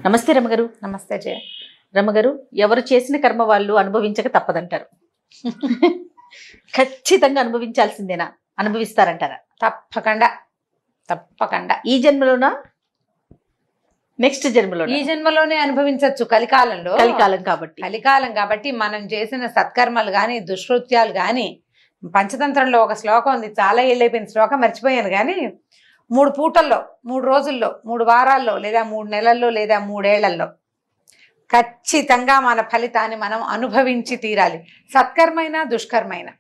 నమస్తే రమగారు. నమస్తే జయ. రమగారు, ఎవరు చేసిన కర్మ వాళ్ళు అనుభవించక తప్పదంటారు. ఖచ్చితంగా అనుభవించాల్సిందేనా? అనుభవిస్తారంటారా? తప్పకుండా తప్పకుండా. ఈ జన్మలోనా, నెక్స్ట్ జన్మలో? ఈ జన్మలోనే అనుభవించవచ్చు. కలికాలంలో, కలికాలం కాబట్టి మనం చేసిన సత్కర్మలు గాని దుష్కృత్యాలు గాని, పంచతంత్రంలో ఒక శ్లోకం ఉంది, చాలా ఏళ్ళైపోయిన శ్లోకం, మర్చిపోయాను కానీ 3 పూటల్లో, 3 రోజుల్లో, 3 వారాల్లో, లేదా 3 నెలల్లో, లేదా 3 ఏళ్లలో ఖచ్చితంగా మన ఫలితాన్ని మనం అనుభవించి తీరాలి. సత్కర్మైనా దుష్కర్మైనా.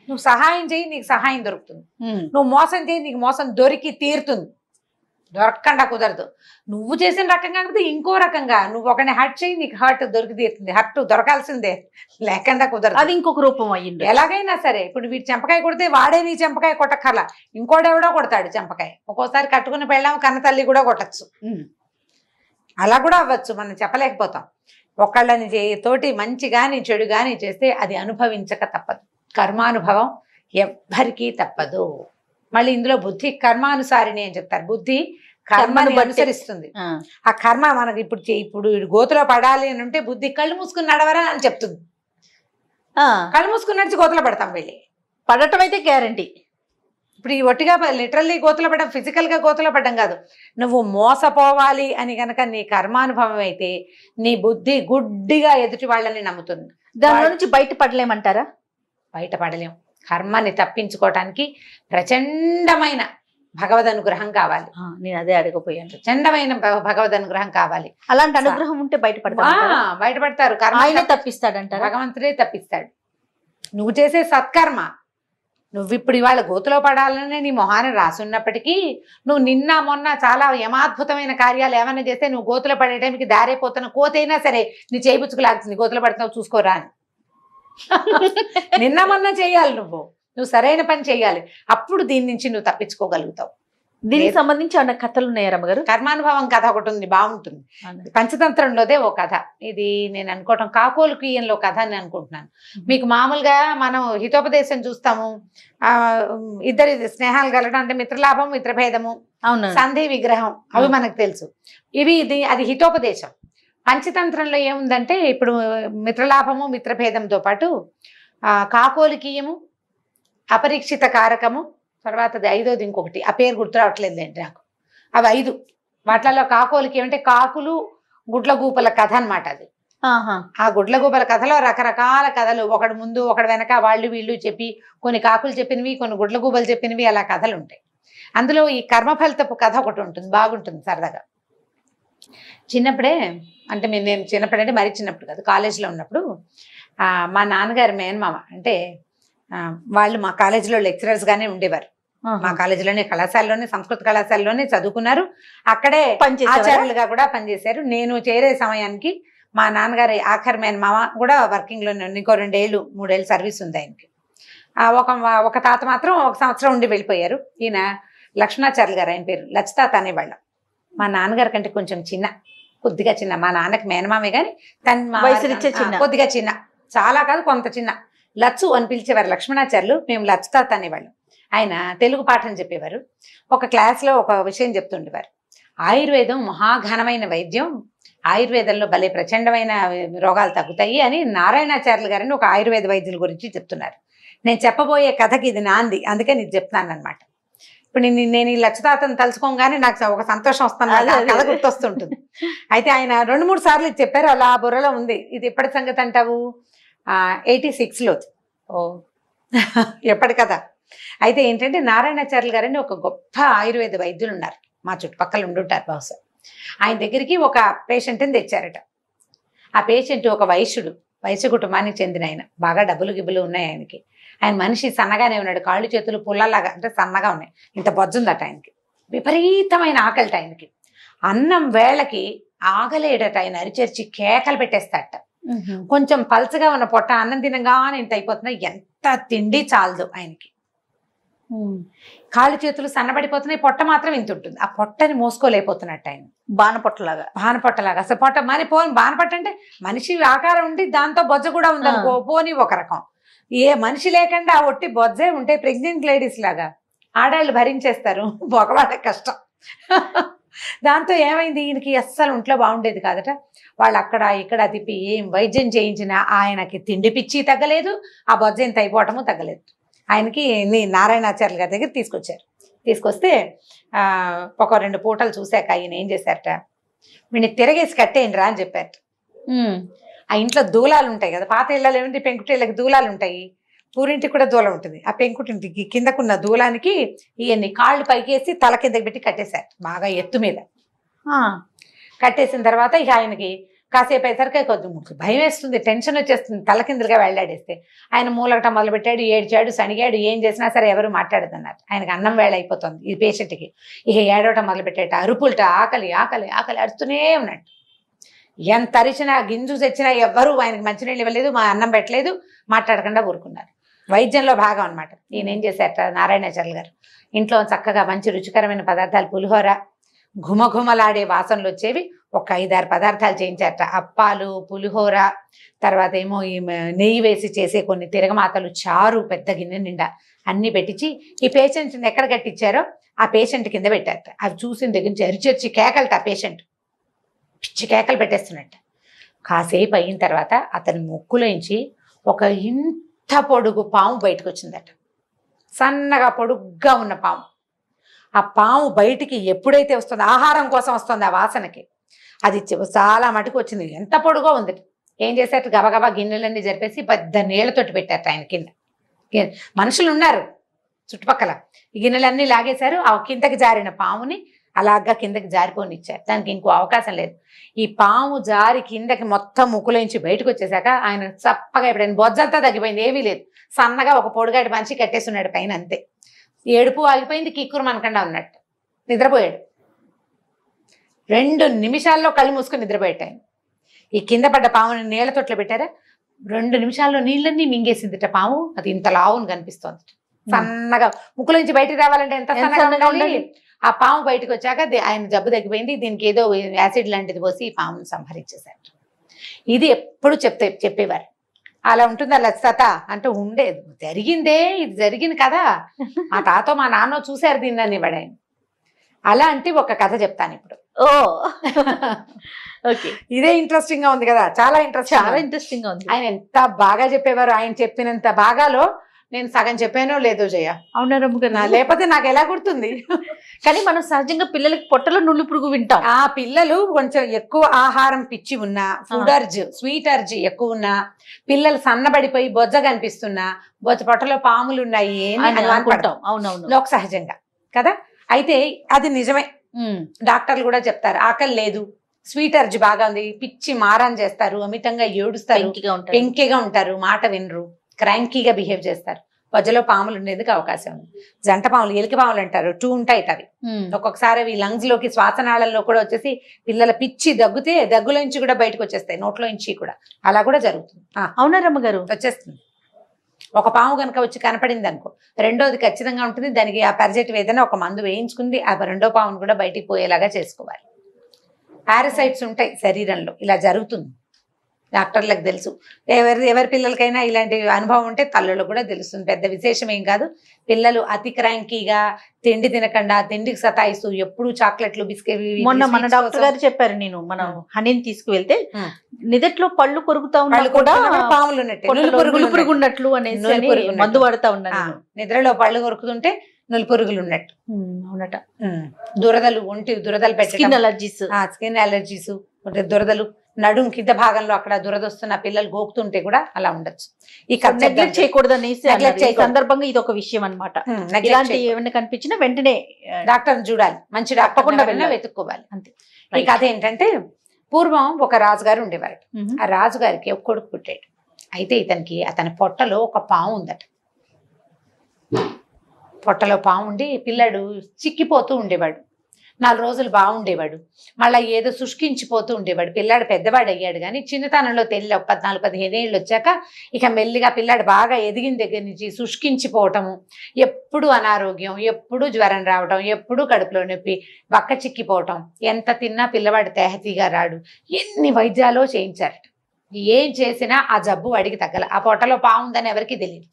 నువ్వు సహాయం చేయి, నీకు సహాయం దొరుకుతుంది. నువ్వు మోసం చేయి, నీకు మోసం దొరికి తీరుతుంది. దొరకకుండా కుదరదు. నువ్వు చేసిన రకంగా కాకపోతే ఇంకో రకంగా నువ్వు ఒకరిని హర్ట్ చేయి, నీకు హర్ట్ దొరికి తీరుతుంది. హర్ట్ దొరకాల్సిందే, లేకుండా కుదరదు. అది ఇంకొక రూపం అయ్యింది. ఎలాగైనా సరే, ఇప్పుడు వీడు చెంపకాయ కొడితే వాడే నీ చెంపకాయ కొట్టక్కర్లా, ఇంకోడెవడో కొడతాడు చెంపకాయ. ఒక్కోసారి కట్టుకుని పెళ్ళాం కన్న తల్లి కూడా కొట్టచ్చు. అలా కూడా అవ్వచ్చు, మనం చెప్పలేకపోతాం. ఒకళ్ళని తోటి మంచి కానీ చెడు కానీ చేస్తే అది అనుభవించక తప్పదు. కర్మానుభవం ఎవ్వరికీ తప్పదు. మళ్ళీ ఇందులో బుద్ధి కర్మానుసారిని అని చెప్తారు. బుద్ధి కర్మని అనుసరిస్తుంది. ఆ కర్మ మనకి ఇప్పుడు గోతులో పడాలి అని ఉంటే బుద్ధి కళ్ళు మూసుకుని నడవరా అని చెప్తుంది. కళ్ళు మూసుకుని నడిచి గోతులో పడతాం. వెళ్ళి పడటం అయితే గ్యారంటీ. ఇప్పుడు ఈ ఒట్టిగా లిటరల్లీ గోతులో పడడం, ఫిజికల్గా గోతులో పడడం కాదు. నువ్వు మోసపోవాలి అని కనుక నీ కర్మానుభవం అయితే నీ బుద్ధి గుడ్డిగా ఎదుటి వాళ్ళని నమ్ముతుంది. దానిలో నుంచి బయటపడలేమంటారా? బయటపడలేం. కర్మని తప్పించుకోవటానికి ప్రచండమైన భగవద్ అనుగ్రహం కావాలి. నేను అదే అడగపోయాను. ప్రచండమైన భగవద్ అనుగ్రహం కావాలి. అలాంటి అనుగ్రహం ఉంటే బయటపడతారు. కర్మ తప్పిస్తాడంటారు, భగవంతుడే తప్పిస్తాడు. నువ్వు చేసే సత్కర్మ, నువ్వు ఇప్పుడు ఇవాళ గోతులో పడాలని నీ మొహాన్ని రాసున్నప్పటికీ, నువ్వు నిన్న మొన్న చాలా యమాద్భుతమైన కార్యాలు ఏమైనా చేస్తే నువ్వు గోతులో పడేయడానికి దారైపోతున్న కోతైనా సరే నీ చేయిపుచ్చుకు లాగుతుంది. గోతులో పడుతున్నావు చూసుకోరా అని. నిన్న మొన్న చేయాలి, నువ్వు సరైన పని చేయాలి. అప్పుడు దీని నుంచి నువ్వు తప్పించుకోగలుగుతావు. దీనికి సంబంధించి ఏమన్నా కథలు ఉన్నాయా రమగారు? కర్మానుభవం కథ ఒకటి ఉంది, బాగుంటుంది. పంచతంత్రంలోదే ఓ కథ. ఇది నేను అనుకోవటం కాకోలు కీయంలో కథ అని అనుకుంటున్నాను. మీకు మామూలుగా మనం హితోపదేశం చూస్తాము, ఇద్దరి స్నేహాలు కలగడం అంటే మిత్రలాభం మిత్రభేదము, సంధి విగ్రహం, అవి మనకు తెలుసు. అది హితోపదేశం. పంచతంత్రంలో ఏముందంటే ఇప్పుడు మిత్రలాభము మిత్రభేదంతో పాటు కాకోలికీయము, అపరీక్షిత కారకము, తర్వాత 5వది ఇంకొకటి, ఆ పేరు గుర్తు రావట్లేదండి నాకు. అవి 5. వాటిలలో కాకోలికి ఏమంటే కాకులు గుడ్లగూపల కథ అనమాట. అది ఆ గుడ్లగూపల కథలో రకరకాల కథలు, ఒకడు ముందు ఒకడు వెనక, వాళ్ళు వీళ్ళు చెప్పి, కొన్ని కాకులు చెప్పినవి, కొన్ని గుడ్లగూపలు చెప్పినవి, అలా కథలు ఉంటాయి. అందులో ఈ కర్మఫలితపు కథ ఒకటి ఉంటుంది, బాగుంటుంది సరదాగా. చిన్నప్పుడే, అంటే నేను చిన్నప్పుడంటే మరీ చిన్నప్పుడు కాదు, కాలేజీలో ఉన్నప్పుడు మా నాన్నగారు మేనమామ, అంటే వాళ్ళు మా కాలేజీలో లెక్చరర్స్గానే ఉండేవారు. మా కాలేజీలోనే, కళాశాలలోనే, సంస్కృత కళాశాలలోనే చదువుకున్నారు. అక్కడే ఆచార్యులుగా కూడా పనిచేశారు. నేను చేరే సమయానికి మా నాన్నగారి ఆఖరి మేనమామ కూడా వర్కింగ్లోనే, ఇంకో 2-3 ఏళ్ళు సర్వీస్ ఉంది ఆయనకి. ఒక తాత మాత్రం 1 సంవత్సరం ఉండి వెళ్ళిపోయారు. ఈయన లక్ష్మణాచార్యులు గారు, ఆయన పేరు లచ్చితాత అనేవాళ్ళం. మా నాన్నగారి కంటే కొంచెం చిన్న, కొద్దిగా చిన్న. మా నాన్నకి మేనమామే కానీ కొద్దిగా చిన్న, చాలా కాదు కొంత చిన్న. లచ్చు అని పిలిచేవారు లక్ష్మణాచార్యులు, మేము లచ్చితాత అనేవాళ్ళం. ఆయన తెలుగు పాఠం చెప్పేవారు. ఒక క్లాస్లో ఒక విషయం చెప్తుండేవారు. ఆయుర్వేదం మహాఘనమైన వైద్యం, ఆయుర్వేదంలో భలే ప్రచండమైన రోగాలు తగ్గుతాయి అని నారాయణాచార్యులు గారిని ఒక ఆయుర్వేద వైద్యుల గురించి చెప్తున్నారు. నేను చెప్పబోయే కథకి ఇది నాంది, అందుకే నీకు చెప్తాను అనమాట. ఇప్పుడు నేను ఈ లక్షతాతను తలుచుకోగానే నాకు ఒక సంతోషం వస్తుంది, కథ గుర్తొస్తుంటుంది. అయితే ఆయన 2-3 సార్లు ఇది చెప్పారు, అలా బుర్రలో ఉంది. ఇది ఎప్పటి సంగతి అంటావు? 86లో. ఎప్పటి కథ. అయితే ఏంటంటే నారాయణాచార్యులు గారని ఒక గొప్ప ఆయుర్వేద వైద్యులు ఉన్నారు, మా చుట్టుపక్కల ఉండుంటారు బహుశా. ఆయన దగ్గరికి ఒక పేషెంట్ని తెచ్చారట. ఆ పేషెంట్ ఒక వైశ్య కుటుంబానికి చెందిన ఆయన, బాగా డబ్బులు గిబ్బులు ఉన్నాయి ఆయనకి. ఆయన మనిషి సన్నగానే ఉన్నాడు, కాళ్ళు చేతులు పుల్లలాగా, అంటే సన్నగా ఉన్నాయి, ఇంత బొజ్జుందట ఆయనకి. విపరీతమైన ఆకలిట ఆయనకి. అన్నం వేళకి ఆగలేడట ఆయన, అరిచేర్చి కేకలు పెట్టేస్తాడట. కొంచెం పల్చగా ఉన్న పొట్ట అన్నం తినగానే ఇంత అయిపోతున్నా, ఎంత తిండి చాలదు ఆయనకి. కాళ్ళు చేతులు సన్నబడిపోతున్నాయి, పొట్ట మాత్రం ఇంత ఉంటుంది. ఆ పొట్టని మోసుకోలేకపోతున్నట్టు ఆయన, బాణపొట్టలాగా. అసలు పొట్ట మరి బాణపట్ట అంటే మనిషి ఆకారం ఉండి దాంతో బొజ్జ కూడా ఉందనుకో, పోని ఒక రకం. ఏ మనిషి లేకుండా ఆ ఒట్టి బొజ్జే ఉంటే ప్రెగ్నెంట్ లేడీస్ లాగా ఆడాళ్ళు భరించేస్తారు, మగవాళ్ళకి కష్టం. దాంతో ఏమైంది, ఈయనకి అస్సలు ఒంట్లో బాగుండేది కాదట. వాళ్ళు అక్కడ ఇక్కడ తిప్పి ఏం వైద్యం చేయించినా ఆయనకి తిండి పిచ్చి తగ్గలేదు, ఆ బొజ్జ ఇంత అయిపోవటము తగ్గలేదు. ఆయనకి నారాయణాచార్యుల గారి దగ్గర తీసుకొచ్చారు. తీసుకొస్తే ఒక 2 పూటలు చూశాక ఈయన ఏం చేశారట, వీడిని తిరగేసి కట్టేయండి రా అని చెప్పారట. ఆ ఇంట్లో దూలాలు ఉంటాయి కదా, పాత ఇళ్ళలో ఏమిటి పెంకుటిళ్ళకి దూలాలు ఉంటాయి, పూరింటికి కూడా దూలం ఉంటుంది. ఆ పెంకుటింటికి కిందకున్న దూలానికి ఈయన్ని కాళ్ళు పైకేసి తల కిందకి పెట్టి కట్టేశారు బాగా ఎత్తు మీద. కట్టేసిన తర్వాత ఇక ఆయనకి కాసేపు అయ్యేసరికి కొద్దిగా భయం వేస్తుంది, టెన్షన్ వచ్చేస్తుంది, తల కిందలుగా వెళ్ళాడేస్తే. ఆయన మూలగటం మొదలుపెట్టాడు, ఏడ్చాడు, సణిగాడు, ఏం చేసినా సరే ఎవరు మాట్లాడదన్నారు. ఆయనకి అన్నం వేళ అయిపోతుంది ఈ పేషెంట్కి. ఇక ఏడవటం మొదలుపెట్టాడు, అరుపులట, ఆకలి ఆకలి ఆకలి అరుస్తూనే ఉన్నట్టు. ఎంత అరిచినా గింజు తెచ్చినా ఎవ్వరూ ఆయనకి మంచినీళ్ళు ఇవ్వలేదు, మా అన్నం పెట్టలేదు, మాట్లాడకుండా ఊరుకున్నారు. వైద్యంలో భాగం అనమాట. ఈయన ఏం చేశారట నారాయణాచార్యులు గారు, ఇంట్లో చక్కగా మంచి రుచికరమైన పదార్థాలు, పులిహోర, ఘుమఘుమలాడే వాసనలు వచ్చేవి ఒక 5-6 పదార్థాలు చేయించారట. అప్పాలు, పులిహోర, తర్వాత ఏమో ఈ నెయ్యి వేసి చేసే కొన్ని తిరగమాతలు, చారు పెద్ద గిన్నె నిండా అన్ని పెట్టించి ఈ పేషెంట్ని ఎక్కడ కట్టించారో ఆ పేషెంట్ కింద పెట్టారట. అవి చూసిన దగ్గర నుంచి అరిచరిచి కేకలట, ఆ పేషెంట్ పిచ్చి కేకలు పెట్టేస్తున్నట్ట. కాసేపు అయిన తర్వాత అతని ముక్కులోంచి ఒక ఇంత పొడుగు పాము బయటకు వచ్చిందట, సన్నగా పొడుగ్గా ఉన్న పాము. ఆ పాము బయటికి ఎప్పుడైతే వస్తుందో, ఆహారం కోసం వస్తుంది ఆ వాసనకి, అది చాలా మటుకు వచ్చింది, ఎంత పొడుగో ఉంది. ఏం చేశారు, గబగబా గిన్నెలన్నీ జరిపేసి పెద్ద నీళ్లతోటి పెట్టారు ఆయన కింద. మనుషులు ఉన్నారు చుట్టుపక్కల, ఈ గిన్నెలన్నీ లాగేశారు. ఆ కిందకి జారిన పాముని అలాగా కిందకి జారిపోనిచ్చారు, దానికి ఇంకో అవకాశం లేదు. ఈ పాము జారి కిందకి మొత్తం ముక్కులోంచి బయటకు వచ్చేసాక ఆయన చప్పగా ఎప్పుడైనా బొజ్జంతా తగ్గిపోయింది, ఏమీ లేదు, సన్నగా ఒక పొడుగాటి మనిషి కట్టేస్తున్నాడు పైన, అంతే. ఏడుపు ఆగిపోయింది, కిక్కురు మనకుండా ఉన్నట్టు నిద్రపోయాడు. 2 నిమిషాల్లో కళ్ళు మూసుకొని నిద్రపోయాడు ఆయన. ఈ కింద పడ్డ పాముని నీళ్ల తొట్లో పెట్టారా, 2 నిమిషాల్లో నీళ్ళన్నీ మింగేసిందిట పాము. అది ఇంత లావును కనిపిస్తోంది, సన్నగా. ముక్కులోంచి బయటికి రావాలంటే ఎంత సన్నగా ఉండాలి. ఆ పాము బయటకు వచ్చాక ఆయన జబ్బు తగ్గిపోయింది, దీనికి ఏదో యాసిడ్ లాంటిది పోసి ఈ పామును సంహరించేశారు. ఇది ఎప్పుడు చెప్పేవారు. అలా ఉంటుంది అలా సత అంటూ ఉండేది. జరిగిందే, ఇది జరిగింది కదా, మా తాతో మా నాన్న చూశారు దీన్ని అని ఆయన. అలాంటి ఒక కథ చెప్తాను ఇప్పుడు. ఓకే, ఇదే ఇంట్రెస్టింగ్ గా ఉంది కదా, చాలా ఇంట్రెస్టింగ్ గా ఉంది. ఆయన ఎంత బాగా చెప్పేవారు. ఆయన చెప్పినంత బాగాలో నేను సగం చెప్పానో లేదో జయ. అవునా రమ్మగారు, లేకపోతే నాకు ఎలా గుర్తుంది. కానీ మనం సహజంగా పిల్లలకి పొట్టలో నుళ్ళు పురుగు వింటాం. ఆ పిల్లలు కొంచెం ఎక్కువ ఆహారం పిచ్చి ఉన్నా, ఫుడ్ అర్జీ, స్వీట్ అర్జీ ఎక్కువ ఉన్నా, పిల్లలు సన్నబడిపోయి బొజ్జ కనిపిస్తున్నా, బొజ్జ పొట్టలో పాములు ఉన్నాయి అని అనుకుంటాం. అవునవును, లోక సహజంగా కదా. అయితే అది నిజమే. డాక్టర్లు కూడా చెప్తారు, ఆకలి లేదు, స్వీట్ అర్జీ బాగా ఉంది, పిచ్చి మారాన్ చేస్తారు, అమితంగా ఏడుస్తారు, పెంకిగా ఉంటారు, మాట వినరు, క్రాంకీగా బిహేవ్ చేస్తారు. బొజ్జలో పాములు ఉండేందుకు అవకాశం ఉంది. జంట పాములు, ఎలిక పాములు అంటారు, 2 ఉంటాయి అవి. ఒక్కొక్కసారి అవి లంగ్స్ లోకి, శ్వాసనాళంలో కూడా వచ్చేసి పిల్లల పిచ్చి దగ్గితే దగ్గులోంచి కూడా బయటకు వచ్చేస్తాయి, నోట్లోంచి కూడా. అలా కూడా జరుగుతుంది. అవునా రమ్మగారు, వచ్చేస్తుంది. ఒక పాము కనుక వచ్చి కనపడింది అనుకో, రెండోది ఖచ్చితంగా ఉంటుంది. దానికి ఆ పారాసైట్ ఏదైనా ఒక మందు వేయించుకుంది ఆ రెండో పామును కూడా బయటికి పోయేలాగా చేసుకోవాలి. పారాసైట్స్ ఉంటాయి శరీరంలో, ఇలా జరుగుతుంది. డాక్టర్లకు తెలుసు. ఎవరి పిల్లలకైనా ఇలాంటి అనుభవం ఉంటే తల్లులకు కూడా తెలుస్తుంది, పెద్ద విశేషం ఏం కాదు. పిల్లలు అతి క్రాంకీగా తిండి తినకుండా, తిండికి సతాయిస్తూ, ఎప్పుడు చాక్లెట్లు, బిస్కెట్. మొన్న మన డాక్టర్ గారు చెప్పారు, నేను మనం హనీని తీసుకువెళ్తే నిదట్లో పళ్ళు కొరుకుతా ఉన్నా కూడా పాములు పురుగు ఉన్నట్లు అనేసి మందు వాడుతా ఉన్నాను. నిద్రలో పళ్ళు కొరుకుతుంటే నులిపురుగులు ఉన్నట్టు. అవునట. దురదలు, ఒంటి దురదలు పెట్టడం, స్కిన్ అలర్జీస్, దురదలు, నడుం కింద భాగంలో అక్కడ దురదొస్తున్న పిల్లలు గోకుతుంటే కూడా అలా ఉండొచ్చు. నెగ్లెక్ట్ చేయకూడదు అనేసి సందర్భంగా ఇది ఒక విషయం అనమాట. ఇలాంటి ఏమైనా కనిపించినా వెంటనే డాక్టర్ని చూడాలి, మంచి తప్పకుండా వెతుక్కోవాలి, అంతే. ఈ కథ ఏంటంటే, పూర్వం ఒక రాజుగారు ఉండేవారు. ఆ రాజుగారికి ఒక కొడుకు పుట్టాడు. అయితే ఇతనికి అతని పొట్టలో ఒక పాము ఉందట. పొట్టలో పాము ఉండి పిల్లాడు చిక్కిపోతూ ఉండేవాడు. 4 రోజులు బాగుండేవాడు, మళ్ళీ ఏదో శుష్కించిపోతూ ఉండేవాడు. పిల్లాడు పెద్దవాడు అయ్యాడు, కానీ చిన్నతనంలో 14-15 ఏళ్ళు వచ్చాక ఇక మెల్లిగా పిల్లాడు బాగా ఎదిగిన దగ్గర నుంచి శుష్కించిపోవటము, ఎప్పుడు అనారోగ్యం, ఎప్పుడు జ్వరం రావటం, ఎప్పుడు కడుపులో నొప్పి, బక్క చిక్కిపోవటం, ఎంత తిన్నా పిల్లవాడు తేహతీగా రాడు. ఎన్ని వైద్యాలో చేయించారట, ఏం చేసినా ఆ జబ్బు వాడికి తగ్గల. ఆ పొట్టలో పాము ఉందని ఎవరికీ తెలియదు.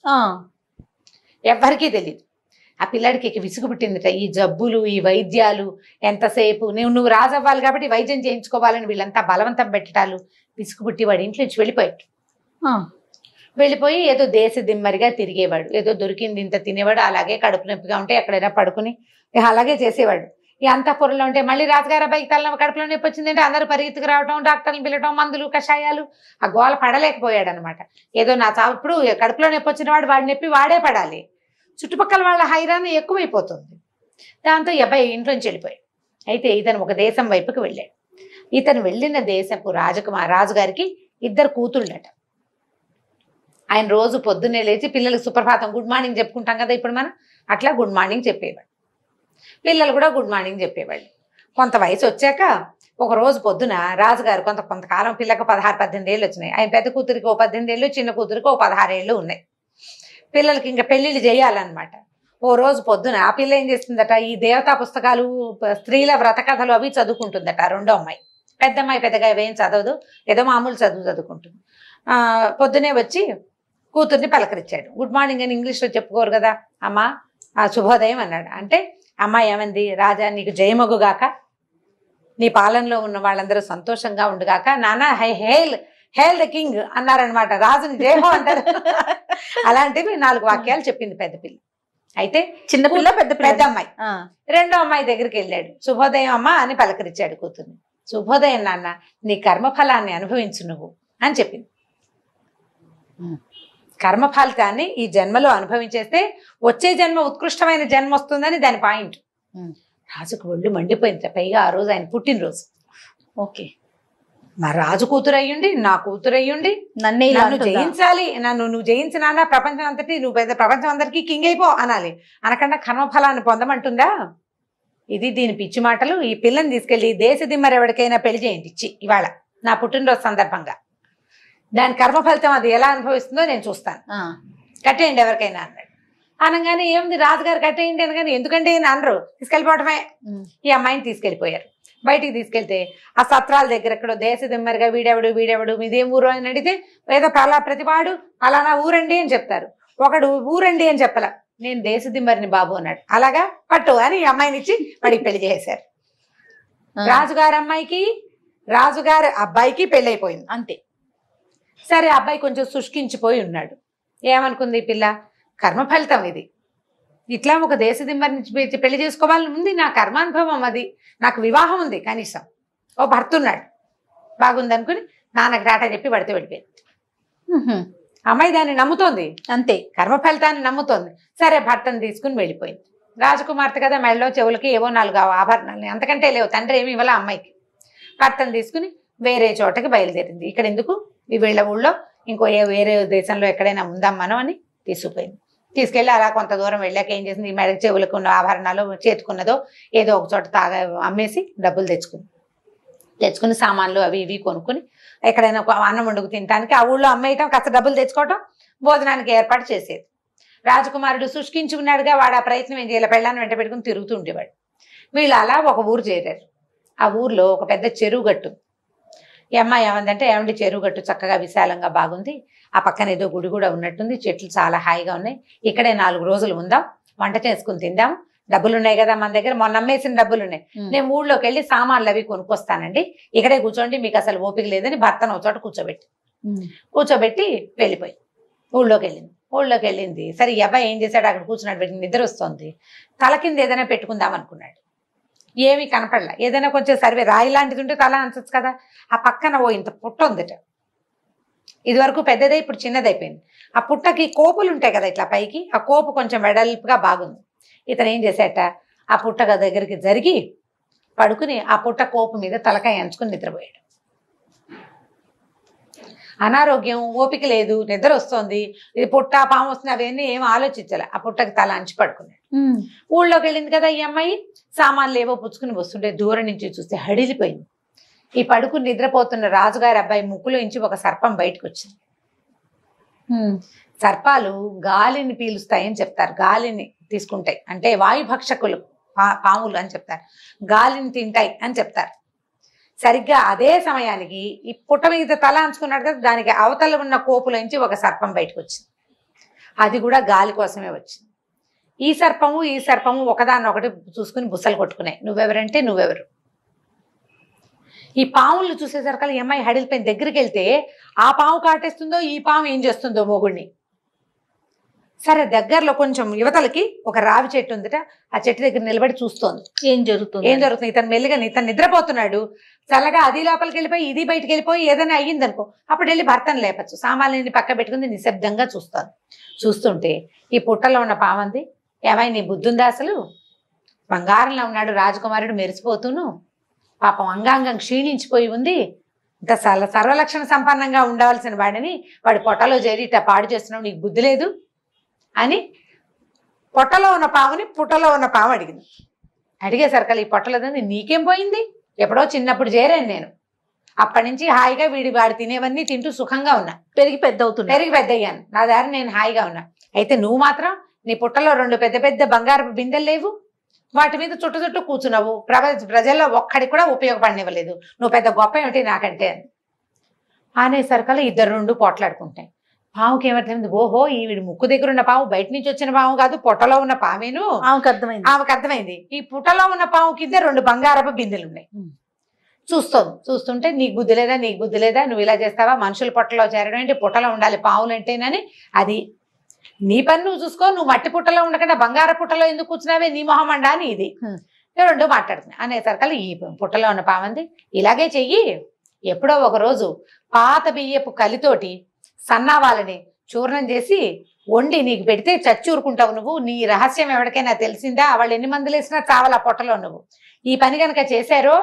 ఆ పిల్లాడికి విసుగు పుట్టిందిట, ఈ జబ్బులు, ఈ వైద్యాలు ఎంతసేపు, నువ్వు రాజవ్వాలి కాబట్టి వైద్యం చేయించుకోవాలని వీళ్ళంతా బలవంతం పెట్టడాలు విసుగు పుట్టి వాడి ఇంట్లో నుంచి వెళ్ళిపోయాడు. వెళ్ళిపోయి ఏదో దేశ దిమ్మరిగా తిరిగేవాడు, ఏదో దొరికింది ఇంత తినేవాడు, అలాగే కడుపు నొప్పిగా ఉంటే ఎక్కడైనా పడుకుని అలాగే చేసేవాడు. ఈ అంతఃపురంలో ఉంటే మళ్ళీ రాజుగారు అబ్బాయికి కడుపులో నొప్పి వచ్చిందంటే అందరూ పరిగెత్తుకు రావడం, డాక్టర్ని పిలవడం, మందులు కషాయాలు, ఆ గోల పడలేకపోయాడు అనమాట. ఏదో నా ఇప్పుడు కడుపులో నొప్పి వచ్చిన వాడి నొప్పి వాడే పడాలి, చుట్టుపక్కల వాళ్ళ హైరాణ ఎక్కువైపోతుంది. దాంతో ఈ అబ్బాయి ఇంట్లోంచి వెళ్ళిపోయాడు. అయితే ఇతను ఒక దేశం వైపుకి వెళ్ళాడు. ఇతను వెళ్ళిన దేశపు రాజుగారికి 2 కూతుళ్ళట. ఆయన రోజు పొద్దున్నే లేచి పిల్లలకు సుప్రభాతం గుడ్ మార్నింగ్ చెప్పుకుంటాం కదా ఇప్పుడు మనం, అట్లా గుడ్ మార్నింగ్ చెప్పేవాడు. పిల్లలు కూడా గుడ్ మార్నింగ్ చెప్పేవాళ్ళు. కొంత వయసు వచ్చాక ఒక రోజు పొద్దున రాజుగారు కొంతకాలం పిల్లకు 16-18 ఏళ్ళు వచ్చినాయి. ఆయన పెద్ద కూతురికి 18 ఏళ్ళు, చిన్న కూతురికి 16 ఏళ్ళు ఉన్నాయి. పిల్లలకి ఇంకా పెళ్లిళ్ళు చేయాలన్నమాట. ఓ రోజు పొద్దున ఆ పిల్ల ఏం చేస్తుందట, ఈ దేవతా పుస్తకాలు, స్త్రీల వ్రత కథలు అవి చదువుకుంటుందట. రెండో అమ్మాయి, పెద్ద అమ్మాయి పెద్దగా ఏం చదవదు, ఏదో మామూలు చదువుకుంటుంది. పొద్దునే వచ్చి కూతుర్ని పలకరించాడు. గుడ్ మార్నింగ్ అని ఇంగ్లీష్లో చెప్పుకోరు కదా, అమ్మ శుభోదయం అన్నాడు. అంటే అమ్మ ఏమంది, రాజా నీకు జయమగుగాక, నీ పాలనలో ఉన్న వాళ్ళందరూ సంతోషంగా ఉండుగాక, నాన్న హేల్ ద కింగ్ అన్నారనమాట. రాజుని జయహో అంటారు. అలాంటివి 4 వాక్యాలు చెప్పింది పెద్ద పిల్ల. అయితే చిన్నపిల్ల పెద్ద అమ్మాయి రెండో అమ్మాయి దగ్గరికి వెళ్ళాడు. శుభోదయం అమ్మ అని పలకరించాడు కూతుర్ని. శుభోదయం నాన్న, నీ కర్మఫలాన్ని అనుభవించు నువ్వు అని చెప్పింది. కర్మఫలితాన్ని ఈ జన్మలో అనుభవించేస్తే వచ్చే జన్మ ఉత్కృష్టమైన జన్మ వస్తుందని దాని పాయింట్. రాజుకు ఒళ్ళు మండిపోయింది. పైగా ఆ రోజు ఆయన పుట్టినరోజు. ఓకే, మా రాజు కూతురు అయ్యుండి, నా కూతురు అయ్యుండి నన్ను జయించాలి, నువ్వు జయించినా ప్రపంచం అంతటి, నువ్వు పెద్ద ప్రపంచం అందరికీ కింగ్ అయిపో అనాలి, అనకుండా కర్మఫలాన్ని పొందమంటుందా? ఇది దీని పిచ్చి మాటలు. ఈ పిల్లని తీసుకెళ్లి దేశ దిమ్మరు ఎవరికైనా పెళ్లి చేయండి ఇచ్చి ఇవాళ నా పుట్టినరోజు సందర్భంగా. దాని కర్మ ఫలితం అది ఎలా అనుభవిస్తుందో నేను చూస్తాను, కట్టేయండి ఎవరికైనా అన్నాడు. అనగానే ఏముంది, రాజుగారు కట్టేయండి అనగానే ఎందుకంటే అనరు, తీసుకెళ్ళిపోవటమే. ఈ అమ్మాయిని తీసుకెళ్ళిపోయారు. బయటికి తీసుకెళ్తే ఆ సత్రాల దగ్గర ఎక్కడో దేశ దిమ్మరిగా వీడెవడు మీదేం ఊరు అని అడిగితే ఏదో ప్రతివాడు అలానా ఊరండి అని చెప్తారు. ఒకడు ఊరండి అని చెప్పలా, నేను దేశ దిమ్మరిని బాబు అన్నాడు. అలాగా పట్టు అని ఈ అమ్మాయిని ఇచ్చి వాడికి పెళ్లి చేశారు. రాజుగారి అమ్మాయికి రాజుగారి అబ్బాయికి పెళ్లి అయిపోయింది అంతే. సరే, అబ్బాయి కొంచెం శుష్కించిపోయి ఉన్నాడు. ఏమనుకుంది ఈ పిల్ల, కర్మ ఫలితం ఇది, ఇట్లా ఒక దేశ దిమ్మరిని పెళ్లి చేసుకోవాలని ఉంది, నా కర్మానుభవం అది, నాకు వివాహం ఉంది, కనీసం ఓ భర్త ఉన్నాడు, బాగుంది అనుకుని నాన్నకి టాటా చెప్పి పడితే వెళ్ళిపోయింది. అమ్మాయి దాన్ని నమ్ముతోంది అంతే, కర్మ ఫలితాన్ని నమ్ముతోంది. సరే, భర్తను తీసుకుని వెళ్ళిపోయింది. రాజకుమార్తె కదా, మెడలో చెవులకి ఏవో 4 ఆభరణాలు, అంతకంటే లేవు, తండ్రి ఏమి ఇవ్వాల అమ్మాయికి. భర్తను తీసుకుని వేరే చోటకి బయలుదేరింది. ఇక్కడ ఎందుకు, ఈ వీళ్ళ ఊళ్ళో ఇంకో వేరే దేశంలో ఎక్కడైనా ఉందాం మనం అని తీసుకుపోయింది. తీసుకెళ్ళి అలా కొంత దూరం వెళ్ళాక ఏం చేసింది, ఈ మెడ చెవులకు ఉన్న ఆభరణాలు చేతుకున్నదో ఏదో ఒక చోట అమ్మేసి డబ్బులు తెచ్చుకుని సామాన్లు అవి ఇవి కొనుక్కుని ఎక్కడైనా అన్నం వండుకు తినడానికి ఆ ఊళ్ళో అమ్మేయటం, కాస్త డబ్బులు తెచ్చుకోవటం, భోజనానికి ఏర్పాటు చేసేది. రాజకుమారుడు శుష్కించుకున్నాడుగా, వాడు ఆ ప్రయత్నం ఏం చేయాలి, పెళ్ళాన్ని వెంట పెట్టుకుని తిరుగుతూ ఉండేవాడు. వీళ్ళు అలా ఒక ఊరు చేరారు. ఆ ఊర్లో ఒక పెద్ద చెరువు గట్టు. ఈ అమ్మాయి ఏమందంటే, ఏమండి చెరువు గట్టు చక్కగా విశాలంగా బాగుంది, ఆ పక్కన ఏదో గుడి కూడా ఉన్నట్టుంది, చెట్లు చాలా హాయిగా ఉన్నాయి, ఇక్కడే 4 రోజులు ఉందాం, వంట చేసుకుని తిందాం, డబ్బులు ఉన్నాయి కదా మన దగ్గర, మొన్న అమ్మేసిన డబ్బులు ఉన్నాయి, నేను ఊళ్ళోకి వెళ్ళి సామాన్లు అవి కొనుక్కొస్తానండి, ఇక్కడే కూర్చోండి, మీకు అసలు ఓపిక లేదని భర్తను ఒక చోట కూర్చోబెట్టి వెళ్ళిపోయి ఊళ్ళోకి వెళ్ళింది. సరే, ఈ అబ్బాయి ఏం చేశాడు, అక్కడ కూర్చున్నాడు, పెట్టి నిద్ర వస్తుంది, తల కింద ఏదైనా పెట్టుకుందాం అనుకున్నాడు, ఏమీ కనపడలా. ఏదైనా కొంచెం సర్వే రాయి లాంటిది ఉంటే తల అనొచ్చు కదా, ఆ పక్కన ఓ ఇంత పుట్ట ఉందట. ఇది వరకు పెద్దదే, ఇప్పుడు చిన్నదైపోయింది. ఆ పుట్టకి కోపులు ఉంటాయి కదా ఇట్లా పైకి, ఆ కోపు కొంచెం వెడల్పుగా బాగుంది. ఇతను ఏం చేశాట, ఆ పుట్ట దగ్గరికి జరిగి పడుకుని ఆ పుట్ట కోపు మీద తలకాయ అంచుకుని నిద్రపోయాడు. అనారోగ్యం, ఓపిక లేదు, నిద్ర వస్తుంది, ఇది పుట్ట పాము వస్తుంది అవన్నీ ఏం ఆలోచించాలి, ఆ పుట్టకి తల అంచి పడుకున్నాడు. ఊళ్ళోకి వెళ్ళింది కదా ఈ అమ్మాయి, సామాన్లు ఏవో పుచ్చుకుని వస్తుంటే దూరం నుంచి చూస్తే హడిలిపోయింది. ఈ పడుకుని నిద్రపోతున్న రాజుగారి అబ్బాయి ముక్కులో నుంచి ఒక సర్పం బయటకు వచ్చింది. సర్పాలు గాలిని పీలుస్తాయని చెప్తారు, గాలిని తీసుకుంటాయి, అంటే వాయుభక్షకులు పాములు అని చెప్తారు, గాలిని తింటాయి అని చెప్తారు. సరిగ్గా అదే సమయానికి ఈ పుట్ట మీద తల అంచుకున్నాడు కదా, దానికి అవతల ఉన్న కోపులోంచి ఒక సర్పం బయటకు వచ్చింది. అది కూడా గాలి కోసమే వచ్చింది. ఈ సర్పము ఒకదాన్నొకటి చూసుకుని బుసలు కొట్టుకున్నాయి. నువ్వెవరంటే నువ్వెవరు. ఈ పాములు చూసేసరికి ఈ అమ్మాయి హడిలిపోయిన దగ్గరికి వెళ్తే ఆ పాము కాటేస్తుందో ఈ పాము ఏం చేస్తుందో మొగుడిని. సరే దగ్గరలో కొంచెం యువతలకి ఒక రావి చెట్టు ఉందిట. ఆ చెట్టు దగ్గర నిలబడి చూస్తోంది ఏం జరుగుతుంది. ఇతను మెల్లిగా ఇతను నిద్రపోతున్నాడు. చల్లగా అది లోపలికి వెళ్ళిపోయి ఇది బయటికి వెళ్ళిపోయి ఏదైనా అయ్యిందనుకో అప్పుడు వెళ్ళి భర్తను లేపచ్చు. సామాన్యుని పక్క పెట్టుకుని నిశ్శబ్దంగా చూస్తాను. చూస్తుంటే ఈ పుట్టలో ఉన్న పామంది, ఏమై నీ బుద్ధుందా అసలు? బంగారంలో ఉన్నాడు రాజకుమారుడు మెరిసిపోతూను, పాపం అంగాంగం క్షీణించిపోయి ఉంది. ఇంత సర్వలక్షణ సంపన్నంగా ఉండవలసిన వాడిని వాడి పొట్టలో చేరి ఇట్లా పాడు చేస్తున్నావు, నీకు బుద్ధి లేదు అని పొట్టలో ఉన్న పాముని పుట్టలో ఉన్న పాము అడిగింది. అడిగేసరికి ఈ పొట్టలో నీకేం పోయింది, ఎప్పుడో చిన్నప్పుడు చేరాను నేను, అప్పటి నుంచి హాయిగా వాడు తినేవన్నీ తింటూ సుఖంగా ఉన్నా, పెరిగి పెద్ద అయ్యాను, నా దారి నేను హాయిగా ఉన్నా. అయితే నువ్వు మాత్రం నీ పుట్టలో 2 పెద్ద పెద్ద బంగారపు బిందెలు లేవు, వాటి మీద చుట్టూ కూర్చున్నావు, ప్రజల్లో ఒక్కడికి కూడా ఉపయోగపడనివ్వలేదు, నువ్వు పెద్ద గొప్ప ఏమిటి నాకంటే అనేసరికల్లా 2 పోట్లాడుకుంటాయి. పావుకి ఏమర్థమైంది, ఓహో ఈవిడ ముక్కు దగ్గర ఉన్న పాము బయట నుంచి వచ్చిన పాము కాదు, పొట్టలో ఉన్న పామేను. ఆమెకు అర్థమైంది. ఈ పుట్టలో ఉన్న పాము కింద 2 బంగారపు బిందెలు ఉన్నాయి. చూస్తుంటే నీకు బుద్ధి లేదా, నువ్వు ఇలా చేస్తావా, మనుషుల పొట్టలో చేరడం ఏంటి, పుట్టలో ఉండాలి పావులు అంటేనని, అది నీ పని నువ్వు చూసుకో, నువ్వు మట్టి పుట్టలో ఉండకుండా బంగార పుట్టలో ఎందుకు కూర్చున్నావే, నీ మొహం అండా అని ఇది 2 మాట్లాడుతున్నాయి. అనేసరికల్లా ఈ పుట్టలో ఉన్న పామంది, ఇలాగే చెయ్యి, ఎప్పుడో ఒక రోజు పాత బియ్యపు కలితోటి సన్నావాలని చూర్ణం చేసి వండి నీకు పెడితే చచ్చూరుకుంటావు నువ్వు, నీ రహస్యం ఎవరికైనా తెలిసిందా, వాళ్ళు ఎన్ని మందులు వేసినా చావాలా పొట్టలో నువ్వు, ఈ పని కనుక చేశారో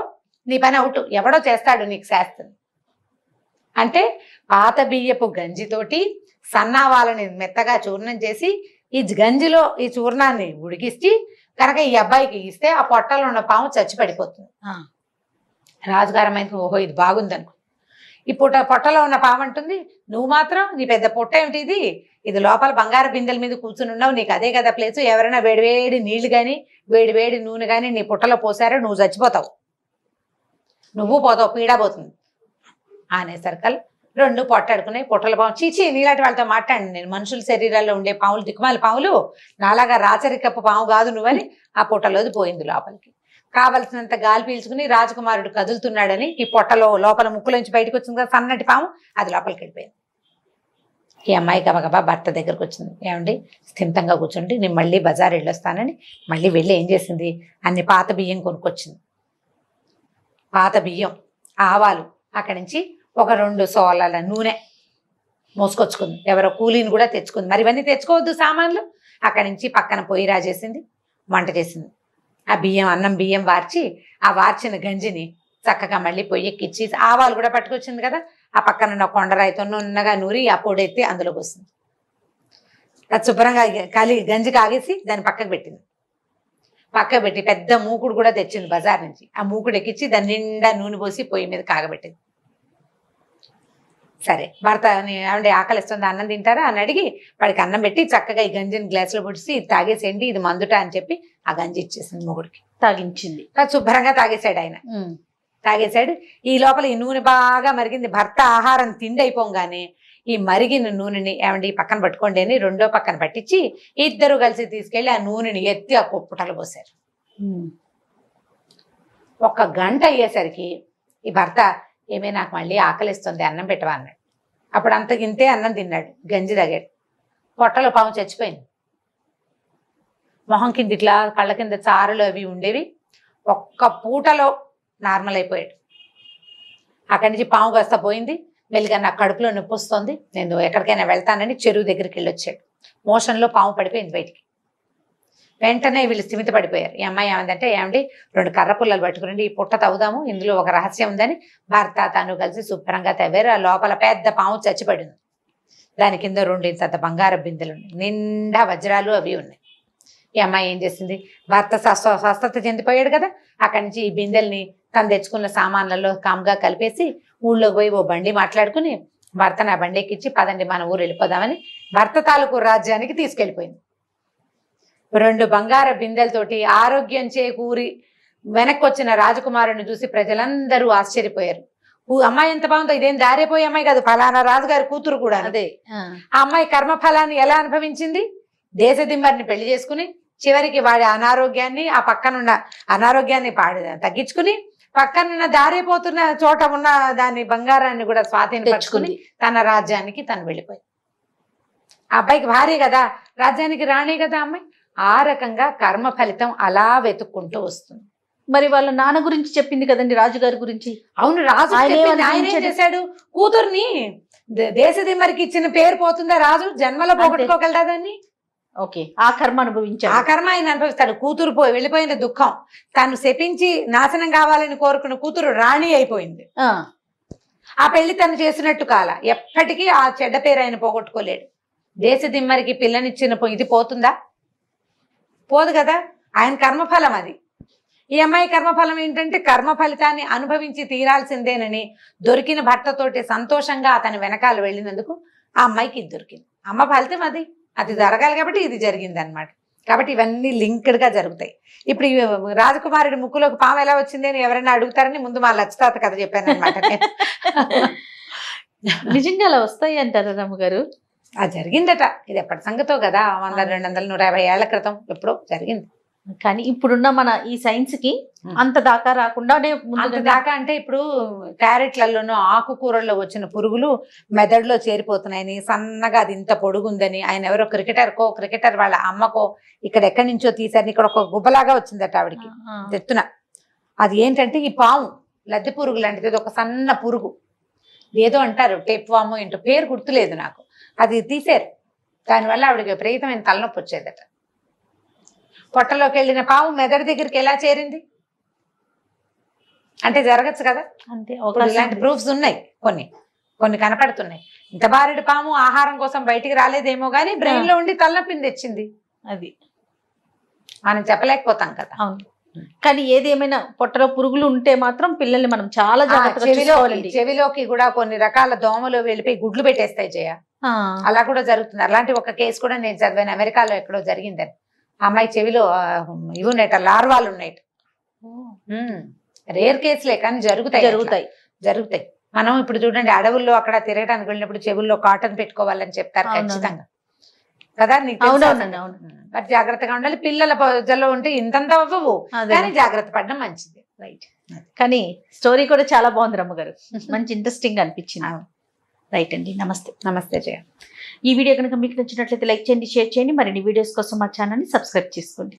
నీ పని అవుట్, ఎవడో చేస్తాడు నీకు శాస్త్రం అంటే పాత బియ్యపు గంజితోటి సన్నావాలని మెత్తగా చూర్ణం చేసి ఈ గంజిలో ఈ చూర్ణాన్ని ఉడికిస్తే కనుక ఈ అబ్బాయికి ఇస్తే ఆ పొట్టలో ఉన్న పాము చచ్చి పడిపోతుంది. రాజుగారమైంది, ఓహో ఇది బాగుందనుకో. ఈ పొట్టలో ఉన్న పాము అంటుంది, నువ్వు మాత్రం నీ పెద్ద పొట్ట ఏమిటి ఇది లోపల బంగారు బిందెల మీద కూర్చుని ఉన్నావు, నీకు అదే కదా ప్లేసు, ఎవరైనా వేడివేడి నీళ్లు కానీ వేడివేడి నూనె కానీ నీ పుట్టలో పోసారో నువ్వు చచ్చిపోతావు, నువ్వు పోతావు, పీడబోతుంది అనేసరికల్ 2 పొట్టాడుకున్నాయి. పొట్టల పాము చీచి నీలాంటి వాళ్ళతో మాట్లాడి, నేను మనుషుల శరీరాల్లో ఉండే పాములు దిక్కుమాలి పాములు, నాలాగా రాచరికప్పు పాము కాదు నువ్వని ఆ పొట్టలోది పోయింది లోపలికి. కావలసినంత గాలి పీల్చుకుని రాజకుమారుడు కదులుతున్నాడని ఈ పొట్టలో లోపల ముక్కులోంచి బయటకు వచ్చింది కదా సన్నటి పాము, అది లోపలికి వెళ్ళిపోయింది. ఈ అమ్మాయి గబగబా భర్త దగ్గరకు వచ్చింది, ఏమండి స్థిమితంగా కూర్చుండి నేను మళ్ళీ బజార్ వెళ్ళొస్తానని మళ్ళీ వెళ్ళి ఏం చేసింది, అన్ని పాత బియ్యం కొనుక్కొచ్చింది. పాత బియ్యం, ఆవాలు, అక్కడి నుంచి ఒక 2 సోలాల నూనె మోసుకొచ్చుకుంది. ఎవరో కూలీని కూడా తెచ్చుకుంది. మరి ఇవన్నీ తెచ్చుకోవద్దు సామాన్లు. అక్కడి నుంచి పక్కన పొయ్యి రాజేసింది, వంట చేసింది. ఆ అన్నం బియ్యం వార్చి ఆ వార్చిన గంజిని చక్కగా మళ్ళీ పొయ్యి ఎక్కిచ్చి ఆవాలు కూడా పట్టుకొచ్చింది కదా, ఆ పక్కన కొండరాయితో నున్నగా నూరి ఆ పొడెత్తి అందులోకి వస్తుంది. అది శుభ్రంగా గంజి కాగేసి దాన్ని పక్కకు పెట్టింది. పక్కకు పెట్టి పెద్ద మూకుడు కూడా తెచ్చింది బజార్ నుంచి. ఆ మూకుడు ఎక్కించి దాని నిండా నూనె పోసి పొయ్యి మీద కాగబెట్టింది. సరే భర్త ఏమంటే ఆకలిస్తుంది అన్నం తింటారా అని అడిగి వాడికి అన్నం పెట్టి చక్కగా ఈ గంజిని గ్లాసులో పొడిచి ఇది తాగేసేయండి, ఇది మందుట అని చెప్పి ఆ గంజి ఇచ్చేసింది మొగుడికి, తాగించింది. శుభ్రంగా తాగేశాడు ఆయన. తాగేశాడు. ఈ లోపల ఈ నూనె బాగా మరిగింది. భర్త ఆహారం తిండి అయిపోగానే ఈ మరిగిన నూనెని ఏమండి పక్కన పట్టుకోండి అని 2వ పక్కన పట్టించి 2 కలిసి తీసుకెళ్లి ఆ నూనెని ఎత్తి ఆ పుట్టలు పోసారు. 1 గంట అయ్యేసరికి ఈ భర్త ఏమే నాకు మళ్ళీ ఆకలిస్తుంది అన్నం పెట్టవా అన్నాడు. అప్పుడు ఇంతే అన్నం తిన్నాడు, గంజి తాగాడు. పొట్టలో పాము చచ్చిపోయింది. మొహం కింద ఇట్లా కళ్ళ కింద చారులు అవి ఉండేవి. 1 పూటలో నార్మల్ అయిపోయాడు. అక్కడి నుంచి పాము కాస్త పోయింది. మెల్లిగా నాకు కడుపులో నొప్పి వస్తుంది, నేను ఎక్కడికైనా వెళ్తానని చెరువు దగ్గరికి వెళ్ళొచ్చాడు. మోషన్లో పాము పడిపోయింది బయటికి. వెంటనే వీళ్ళు స్థిమిత పడిపోయారు. ఈ అమ్మాయి ఏమందంటే, ఏమండి 2 కర్ర పుల్లలు పట్టుకురండి, ఈ పుట్ట తవ్వుదాము, ఇందులో ఒక రహస్యం ఉందని భర్త తను కలిసి శుభ్రంగా తవ్వారు. ఆ లోపల పెద్ద పాము చచ్చిపడింది. దాని కింద 2 ఇంత బంగారు బిందెలు ఉన్నాయి, నిండా వజ్రాలు అవి ఉన్నాయి. ఈ అమ్మాయి ఏం చేసింది, భర్త స్వస్థత చెందిపోయాడు కదా, అక్కడి నుంచి ఈ బిందెల్ని తను తెచ్చుకున్న సామాన్లలో కామ్గా కలిపేసి ఊళ్ళోకి పోయి ఓ బండి మాట్లాడుకుని భర్తను ఆ బండి ఎక్కించి పదండి మన ఊరు వెళ్ళిపోదామని భర్త తాలూకు రాజ్యానికి తీసుకెళ్ళిపోయింది. 2 బంగార బిందెలతోటి ఆరోగ్యం చేకూరి వెనక్కి వచ్చిన రాజకుమారుని చూసి ప్రజలందరూ ఆశ్చర్యపోయారు. అమ్మాయి ఎంత బాగుందో, ఇదేం దారిపోయే అమ్మాయి కాదు, ఫలానా రాజుగారి కూతురు కూడా. అదే ఆ అమ్మాయి కర్మ ఫలాన్ని ఎలా అనుభవించింది, దేశదిమ్మరిని పెళ్లి చేసుకుని చివరికి వాడి అనారోగ్యాన్ని ఆ పక్కనున్న అనారోగ్యాన్ని తగ్గించుకుని పక్కనున్న దారిపోతున్న చోట ఉన్న దాని బంగారాన్ని కూడా స్వాధీనపరుచుకుని తన రాజ్యానికి తను వెళ్ళిపోయింది. ఆ అబ్బాయికి భార్య కదా, రాజ్యానికి రాణి కదా అమ్మాయి. ఆ రకంగా కర్మ ఫలితం అలా వెతుక్కుంటూ వస్తుంది. మరి వాళ్ళ నాన్న గురించి చెప్పింది కదండి, రాజుగారి గురించి. అవును, రాజు ఆయన ఏం చేశాడు, కూతుర్ని దేశదిమ్మరికి ఇచ్చిన పేరు పోతుందా, రాజు జన్మలో పోగొట్టుకోగలదా దాన్ని? ఓకే, ఆ కర్మ అనుభవించాడు. ఆ కర్మ ఆయన అనుభవిస్తాడు. కూతురు వెళ్ళిపోయిన దుఃఖం, తను శపించి నాశనం కావాలని కోరుకున్న కూతురు రాణి అయిపోయింది. ఆ పెళ్లి తను చేసినట్టు కాల, ఎప్పటికీ ఆ చెడ్డ పేరు ఆయన పోగొట్టుకోలేడు. దేశదిమ్మరికి పిల్లనిచ్చిన ఇది పోతుందా? పోదు కదా. ఆయన కర్మఫలం అది. ఈ అమ్మాయి కర్మఫలం ఏంటంటే కర్మ ఫలితాన్ని అనుభవించి తీరాల్సిందేనని దొరికిన భర్తతోటి సంతోషంగా అతని వెనకాల వెళ్ళినందుకు ఆ అమ్మాయికి ఇది దొరికింది. అమ్మ ఫలితం అది జరగాలి కాబట్టి ఇది జరిగింది అనమాట. కాబట్టి ఇవన్నీ లింక్డ్ గా జరుగుతాయి. ఇప్పుడు రాజకుమారుడి ముక్కులోకి పాము ఎలా వచ్చింది అని ఎవరైనా అడుగుతారని ముందు మా లక్షతాత కథ చెప్పాను అనమాట. నిజంగా అలా వస్తాయి అంటారా రమ్మగారు? అది జరిగిందట. ఇది ఎప్పటి సంగతో కదా, 100, 200, 150 ఏళ్ల క్రితం ఎప్పుడో జరిగింది. కానీ ఇప్పుడున్న మన ఈ సైన్స్ కి అంత దాకా రాకుండా, అంత దాకా అంటే ఇప్పుడు క్యారెట్లలోనూ ఆకుకూరల్లో వచ్చిన పురుగులు మెదడులో చేరిపోతున్నాయని, సన్నగా అది ఇంత పొడుగుందని, ఆయన ఎవరో క్రికెటర్ వాళ్ళ అమ్మకో ఇక్కడ ఎక్కడి నుంచో తీసారని, ఇక్కడ ఒక గుబ్బలాగా వచ్చిందట ఆవిడికి తెత్తున. అది ఏంటంటే ఈ పాము, లద్దె పురుగు లాంటిది, ఒక సన్న పురుగు ఏదో అంటారు, టేప్ వాము ఏంటో పేరు గుర్తులేదు నాకు. అది తీసారు. దానివల్ల ఆవిడకి విపరీతమైన తలనొప్పి వచ్చేదట. పొట్టలోకి వెళ్ళిన పాము మెదడు దగ్గరికి ఎలా చేరింది అంటే జరగచ్చు కదా. అంతే, ఇలాంటి ప్రూఫ్స్ ఉన్నాయి, కొన్ని కనపడుతున్నాయి. ఇంత బారెడు పాము ఆహారం కోసం బయటికి రాలేదేమో గానీ బ్రెయిన్ లో ఉండి తలనొప్పిని తెచ్చింది. అది మనం చెప్పలేకపోతాం కదా. అవును, కానీ ఏదేమైనా పొట్టలో పురుగులు ఉంటే మాత్రం పిల్లల్ని మనం చాలా జాగ్రత్తగా చెవిలోకి కూడా కొన్ని రకాల దోమలు వెళ్ళిపోయి గుడ్లు పెట్టేస్తాయి జయ. అలా కూడా జరుగుతుంది. అలాంటి ఒక కేసు కూడా నేను చదివాను, అమెరికాలో ఎక్కడో జరిగిందని. అమ్మాయి చెవిలో ఇవి ఉన్నాయట, లార్వాలు ఉన్నాయట. రేర్ కేసులే కానీ జరుగుతాయి. మనం ఇప్పుడు చూడండి, అడవుల్లో అక్కడ తిరగడానికి వెళ్ళినప్పుడు చెవుల్లో కాటన్ పెట్టుకోవాలని చెప్తారు ఖచ్చితంగా కదా. బట్ జాగ్రత్తగా ఉండాలి. పిల్లల పొజల్లో ఉంటే ఇంతంత అవ్వవు, కానీ జాగ్రత్త పడడం మంచిది. రైట్. కానీ స్టోరీ కూడా చాలా బాగుంది రమ్మగారు, మంచి ఇంట్రెస్టింగ్ అనిపించింది. రైట్ అండి, నమస్తే జయ. ఈ వీడియో కనుక మీకు నచ్చినట్లయితే లైక్ చేయండి, షేర్ చేయండి. మరిన్ని వీడియోస్ కోసం మా ఛానల్ని సబ్స్క్రైబ్ చేసుకోండి.